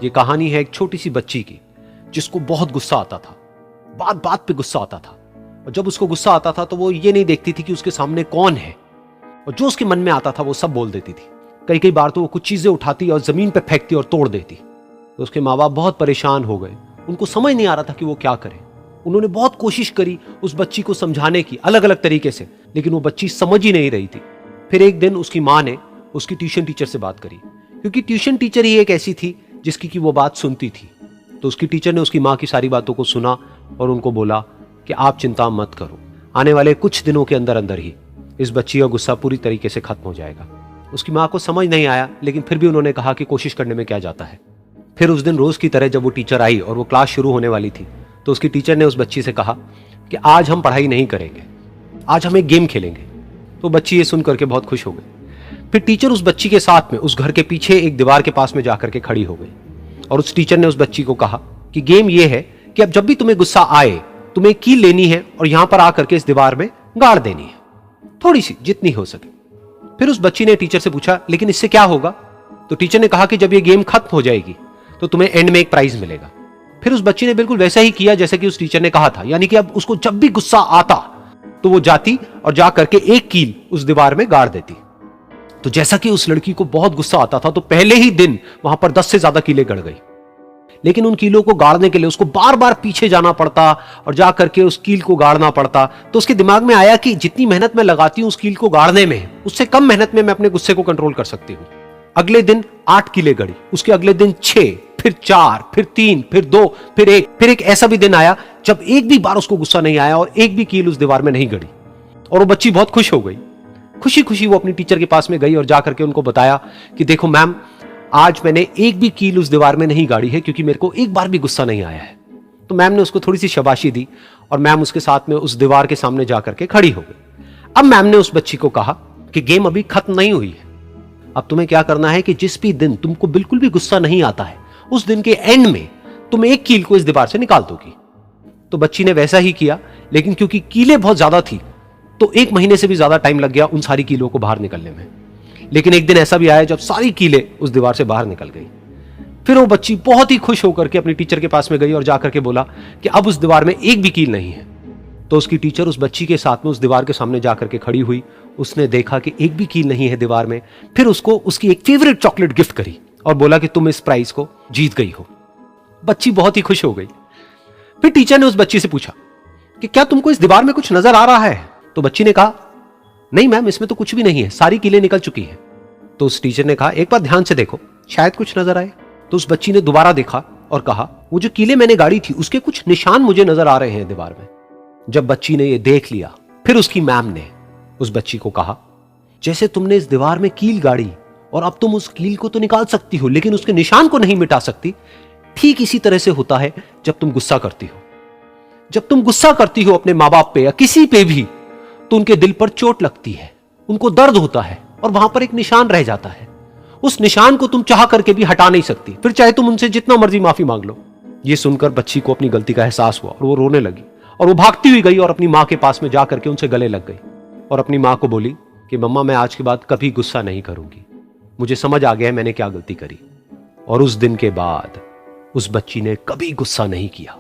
ये कहानी है एक छोटी सी बच्ची की जिसको बहुत गुस्सा आता था, बात बात पे गुस्सा आता था। और जब उसको गुस्सा आता था तो वो ये नहीं देखती थी कि उसके सामने कौन है, और जो उसके मन में आता था वो सब बोल देती थी। कई कई बार तो वो कुछ चीजें उठाती और जमीन पे फेंकती और तोड़ देती। तो उसके माँ बाप बहुत परेशान हो गए, उनको समझ नहीं आ रहा था कि वो क्या करें। उन्होंने बहुत कोशिश करी उस बच्ची को समझाने की अलग अलग तरीके से, लेकिन वो बच्ची समझ ही नहीं रही थी। फिर एक दिन उसकी माँ ने उसकी ट्यूशन टीचर से बात करी, क्योंकि ट्यूशन टीचर ही एक ऐसी थी जिसकी कि वो बात सुनती थी। तो उसकी टीचर ने उसकी माँ की सारी बातों को सुना और उनको बोला कि आप चिंता मत करो, आने वाले कुछ दिनों के अंदर अंदर ही इस बच्ची का गुस्सा पूरी तरीके से खत्म हो जाएगा। उसकी माँ को समझ नहीं आया, लेकिन फिर भी उन्होंने कहा कि कोशिश करने में क्या जाता है। फिर उस दिन रोज की तरह जब वो टीचर आई और वो क्लास शुरू होने वाली थी, तो उसकी टीचर ने उस बच्ची से कहा कि आज हम पढ़ाई नहीं करेंगे, आज हम एक गेम खेलेंगे। तो बच्ची ये सुन करके बहुत खुश हो गई। फिर टीचर उस बच्ची के साथ में उस घर के पीछे एक दीवार के पास में जाकर के खड़ी हो गई, और उस टीचर ने उस बच्ची को कहा कि गेम ये है कि अब जब भी तुम्हें गुस्सा आए, तुम्हें एक कील लेनी है और यहां पर आकर के इस दीवार में गाड़ देनी है, थोड़ी सी, जितनी हो सके। फिर उस बच्ची ने टीचर से पूछा, लेकिन इससे क्या होगा? तो टीचर ने कहा कि जब ये गेम खत्म हो जाएगी तो तुम्हें एंड में एक प्राइज मिलेगा। फिर उस बच्ची ने बिल्कुल वैसा ही किया जैसे कि उस टीचर ने कहा था, यानी कि अब उसको जब भी गुस्सा आता तो वो जाती और जा करके एक कील उस दीवार में गाड़ देती। तो जैसा कि उस लड़की को बहुत गुस्सा आता था, तो पहले ही दिन वहां पर 10 से ज्यादा कीलें गड़ गई। लेकिन उन कीलों को गाड़ने के लिए उसको बार बार पीछे जाना पड़ता और जा करके उस कील को गाड़ना पड़ता। तो उसके दिमाग में आया कि जितनी मेहनत मैं लगाती हूं उस कील को गाड़ने में, उससे कम मेहनत में मैं अपने गुस्से को कंट्रोल कर सकती हूं। अगले दिन 8 कीलें गड़ी, उसके अगले दिन 6, फिर 4, फिर 3, फिर 2, फिर 1। फिर एक ऐसा भी दिन आया जब एक भी बार उसको गुस्सा नहीं आया और एक भी कील उस दीवार में नहीं गड़ी, और वो बच्ची बहुत खुश हो गई। खुशी खुशी वो अपनी टीचर के पास में गई और जाकर के उनको बताया कि देखो मैम, आज मैंने एक भी कील उस दीवार में नहीं गाड़ी है, क्योंकि मेरे को एक बार भी गुस्सा नहीं आया है। तो मैम ने उसको थोड़ी सी शाबाशी दी और मैम उसके साथ में उस दीवार के सामने जाकर के खड़ी हो गई। अब मैम ने उस बच्ची को कहा कि गेम अभी खत्म नहीं हुई है, अब तुम्हें क्या करना है कि जिस भी दिन तुमको बिल्कुल भी गुस्सा नहीं आता है, उस दिन के एंड में तुम एक कील को इस दीवार से निकाल दोगी। तो बच्ची ने वैसा ही किया, लेकिन क्योंकि कीलें बहुत ज्यादा थी तो 1 महीने से भी ज्यादा टाइम लग गया उन सारी कीलों को बाहर निकलने में। लेकिन एक दिन ऐसा भी आया जब सारी कीलें उस दीवार से बाहर निकल गई। फिर वो बच्ची बहुत ही खुश होकर के अपनी टीचर के पास में गई और जाकर के बोला कि अब उस दीवार में एक भी कील नहीं है। तो उसकी टीचर उस बच्ची के साथ में उस दीवार के सामने जाकर के खड़ी हुई, उसने देखा कि एक भी कील नहीं है दीवार में। फिर उसको उसकी एक फेवरेट चॉकलेट गिफ्ट करी और बोला कि तुम इस प्राइज को जीत गई हो। बच्ची बहुत ही खुश हो गई। फिर टीचर ने उस बच्ची से पूछा कि क्या तुमको इस दीवार में कुछ नजर आ रहा है? तो बच्ची ने कहा, नहीं मैम, इसमें तो कुछ भी नहीं है, सारी कीलें निकल चुकी हैं। तो उस टीचर ने कहा, एक बार ध्यान से देखो, शायद कुछ नजर आए। तो उस बच्ची ने दोबारा देखा और कहा, वो जो कीलें मैंने गाड़ी थी उसके कुछ निशान मुझे नजर आ रहे हैं दीवार में। जब बच्ची ने ये देख लिया, फिर उसकी मैम ने उस बच्ची को कहा, जैसे तुमने इस दीवार में कील गाड़ी और अब तुम उस कील को तो निकाल सकती हो लेकिन उसके निशान को नहीं मिटा सकती, ठीक इसी तरह से होता है जब तुम गुस्सा करती हो। जब तुम गुस्सा करती हो अपने माँ बाप पे या किसी पे भी, तो उनके दिल पर चोट लगती है, उनको दर्द होता है और वहां पर एक निशान रह जाता है। उस निशान को तुम चाह करके भी हटा नहीं सकती, फिर चाहे तुम उनसे जितना मर्जी माफी मांग लो। ये सुनकर बच्ची को अपनी गलती का एहसास हुआ और वो रोने लगी और वो भागती हुई गई और अपनी माँ के पास में जाकर के उनसे गले लग गई और अपनी माँ को बोली कि मम्मा, मैं आज के बाद कभी गुस्सा नहीं करूंगी, मुझे समझ आ गया है मैंने क्या गलती करी। और उस दिन के बाद उस बच्ची ने कभी गुस्सा नहीं किया।